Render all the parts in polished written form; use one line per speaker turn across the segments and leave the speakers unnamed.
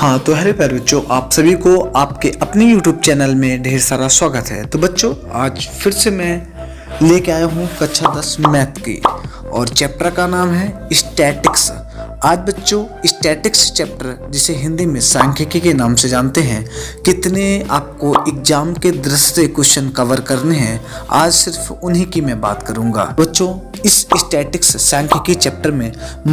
हाँ तो हेलो प्यारे बच्चों, आप सभी को आपके अपने YouTube चैनल में ढेर सारा स्वागत है। तो बच्चों आज फिर से मैं लेके आया हूँ कक्षा 10 मैथ की और चैप्टर का नाम है स्टैटिक्स। आज बच्चों स्टैटिक्स चैप्टर, जिसे हिंदी में सांख्यिकी के नाम से जानते हैं, कितने आपको एग्जाम के दृष्टि से क्वेश्चन कवर करने हैं, आज सिर्फ उन्हीं की मैं बात करूंगा। बच्चों इस स्टैटिक्स सांख्यिकी चैप्टर में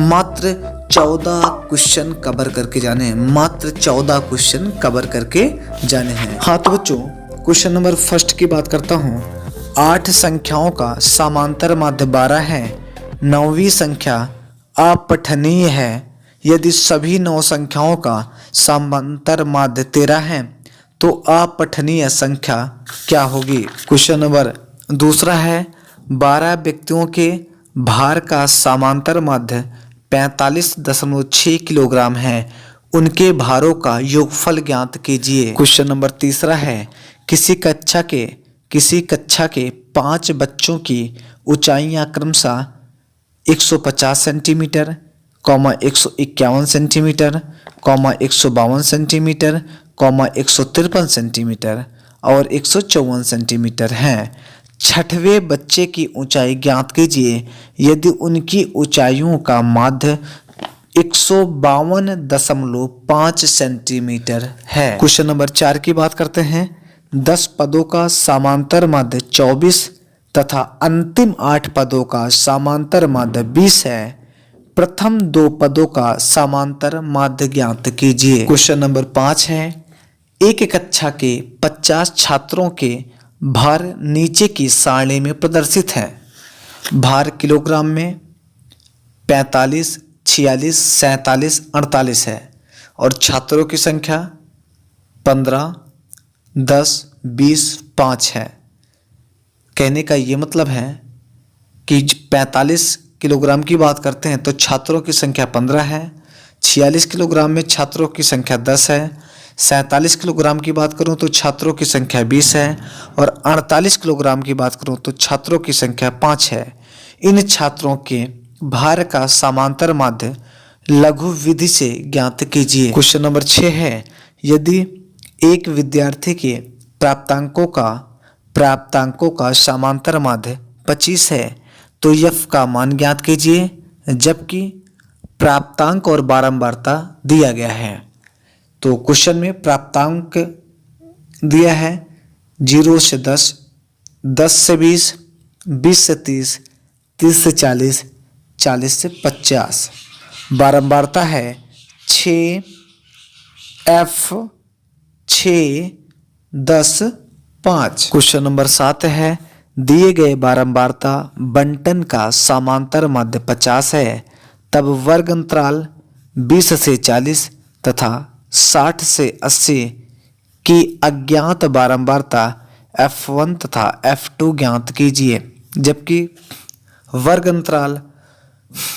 मात्र 14 क्वेश्चन कवर करके जाने हैं, मात्र 14 क्वेश्चन कवर करके जाने हैं। हाँ तो बच्चों क्वेश्चन नंबर फर्स्ट की बात करता हूँ। 8 संख्याओं का समांतर माध्य 12 है। 9वीं संख्या अपठनीय है। यदि सभी 9 संख्याओं का समांतर माध्य 13 है तो अपठनीय संख्या क्या होगी। क्वेश्चन नंबर दूसरा है 12 व्यक्तियों के भार का समांतर माध्य 45.6 किलोग्राम है। उनके भारों का योगफल ज्ञात कीजिए। क्वेश्चन नंबर तीसरा है किसी कक्षा के 5 बच्चों की ऊंचाइयां क्रमशः 150 सेंटीमीटर, 151 सेंटीमीटर, 152 सेंटीमीटर, 153 सेंटीमीटर और 154 सेंटीमीटर हैं। छठवें बच्चे की ऊंचाई ज्ञात कीजिए यदि उनकी ऊंचाइयों का माध्य 152.5 सेंटीमीटर है। क्वेश्चन नंबर 4 की बात करते हैं। 10 पदों का समांतर माध्य 24 तथा अंतिम 8 पदों का समांतर माध्य 20 है। प्रथम 2 पदों का समांतर माध्य ज्ञात कीजिए। क्वेश्चन नंबर 5 है एक कक्षा के 50 छात्रों के भार नीचे की सारणी में प्रदर्शित है। भार किलोग्राम में 45, 46, 47, 48 है और छात्रों की संख्या 15, 10, 20, 5 है। कहने का ये मतलब है कि 45 किलोग्राम की बात करते हैं तो छात्रों की संख्या 15 है। 46 किलोग्राम में छात्रों की संख्या 10 है। 47 किलोग्राम की बात करूं तो छात्रों की संख्या 20 है और 48 किलोग्राम की बात करूं तो छात्रों की संख्या 5 है। इन छात्रों के भार का समांतर माध्य लघु विधि से ज्ञात कीजिए। क्वेश्चन नंबर 6 है यदि एक विद्यार्थी के प्राप्तांकों का समांतर माध्य 25 है तो f का मान ज्ञात कीजिए, जबकि प्राप्तांक और बारंबारता दिया गया है। तो क्वेश्चन में प्राप्तांक दिया है 0 से 10, 10 से 20, 20 से 30, 30 से 40, 40 से 50। बारंबारता है 6, F 6, 10, 5। क्वेश्चन नंबर 7 है दिए गए बारंबारता बंटन का समांतर माध्य 50 है, तब वर्ग अंतराल 20 से 40 तथा 60 से 80 की अज्ञात बारंबारता F1 तथा F2 ज्ञात कीजिए। जबकि वर्ग अंतराल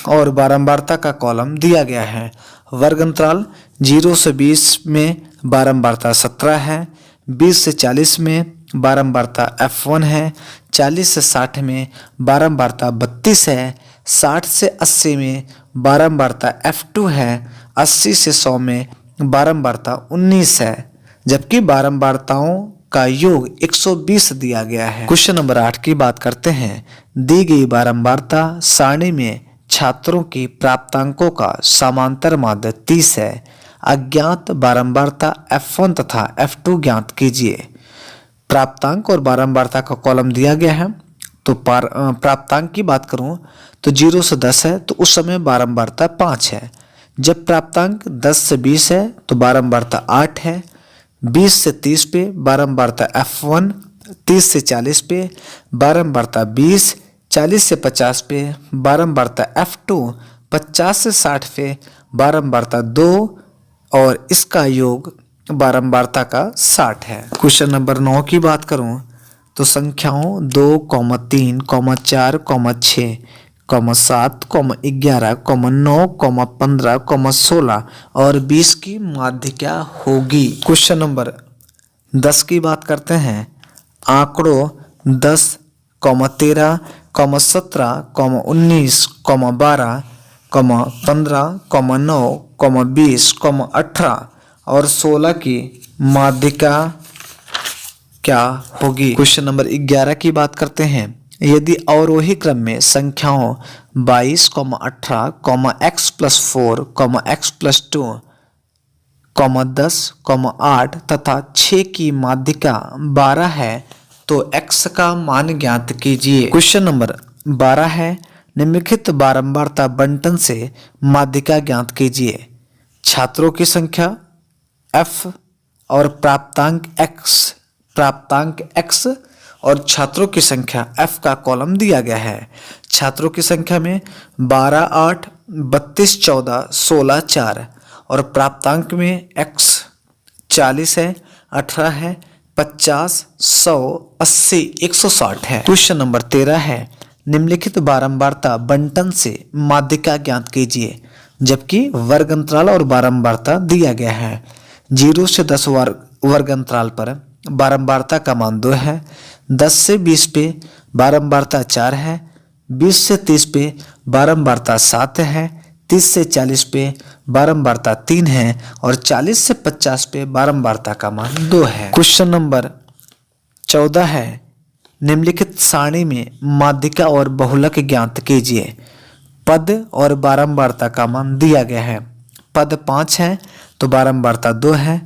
और बारंबारता का कॉलम दिया गया है। वर्ग अंतराल 0 से 20 में बारंबारता 17 है, 20 से 40 में बारंबारता F1 है, 40 से 60 में बारंबारता 32 है, 60 से 80 में बारंबारता F2 है, 80 से 100 में बारंबारता 19 है, जबकि बारंबारताओं का योग 120 दिया गया है। क्वेश्चन नंबर 8 की बात करते हैं। दी गई बारंबारता सारणी में छात्रों की प्राप्तांकों का समांतर माध्य 30 है। अज्ञात बारंबारता F1 तथा F2 ज्ञात कीजिए। प्राप्तांक और बारंबारता का कॉलम दिया गया है। तो प्राप्तांक की बात करूं तो 0 से 10 है तो उस समय बारंबारता 5 है। जब प्राप्तांक 10 से 20 है तो बारंबारता 8 है। 20 से 30 पे बारंबारता F1, 30 से 40 पे बारंबारता 20, 40 से 50 पे बारंबारता F2, 50 से 60 पे बारंबारता 2 और इसका योग बारंबारता का 60 है। क्वेश्चन नंबर 9 की बात करूं तो संख्याओं 2, 3, 4, 6, 7, 11, 9, 15, 16 और 20 की माध्य क्या होगी। क्वेश्चन नंबर 10 की बात करते हैं। आंकड़ों 10, 13, 17, 19, 12, 15, 9, 20, 18 और 16 की माध्यिका क्या होगी। क्वेश्चन नंबर 11 की बात करते हैं। यदि अवरोही क्रम में संख्याओं 22, 18, x+4, x+2, 10, 8 तथा 6 की माध्यिका 12 है तो x का मान ज्ञात कीजिए। क्वेश्चन नंबर 12 है, निम्नलिखित बारंबारता बंटन से माध्यिका ज्ञात कीजिए। छात्रों की संख्या f और प्राप्तांक x और छात्रों की संख्या f का कॉलम दिया गया है। छात्रों की संख्या में 12, 8, 32, 14, 16, 4 और प्राप्तांक में x 40 है, 18 है, 50, 100, 80, 160 है। क्वेश्चन नंबर 13 है, निम्नलिखित बारंबारता बंटन से माध्यिका ज्ञात कीजिए, जबकि वर्ग अंतराल और बारंबारता दिया गया है। 0 से 10 वर्ग अंतराल पर बारंबारता का मान 2 है, 10 से 20 पे बारंबारता 4 है, 20 से 30 पे बारंबारता 7 है, 30 से 40 पे बारंबारता 3 है और 40 से 50 पे बारंबारता का मान 2 है। क्वेश्चन नंबर 14 है, निम्नलिखित सारणी में माध्यिका और बहुलक ज्ञात कीजिए। पद और बारंबारता का मान दिया गया है। पद 5 है तो बारंबारता 2 है,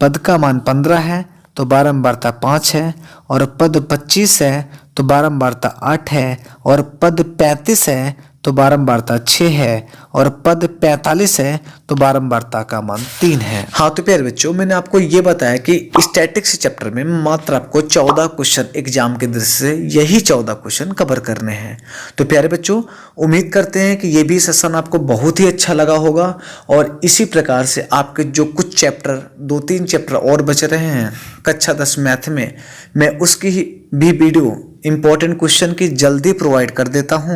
पद का मान 15 है तो बारंबारता 5 है और पद 25 है तो बारंबारता 8 है और पद 35 है तो बारंबारता 6 है और पद 45 है तो बारंबारता का मान 3 है। हाँ तो प्यारे बच्चों, मैंने आपको ये बताया कि स्टैटिक्स चैप्टर में मात्र आपको 14 क्वेश्चन एग्जाम के दृष्टि से यही 14 क्वेश्चन कवर करने हैं। तो प्यारे बच्चों, उम्मीद करते हैं कि ये भी सेशन आपको बहुत ही अच्छा लगा होगा और इसी प्रकार से आपके जो कुछ चैप्टर 2-3 चैप्टर और बच रहे हैं कक्षा 10 मैथ में, मैं उसकी भी वीडियो इंपॉर्टेंट क्वेश्चन की जल्दी प्रोवाइड कर देता हूँ।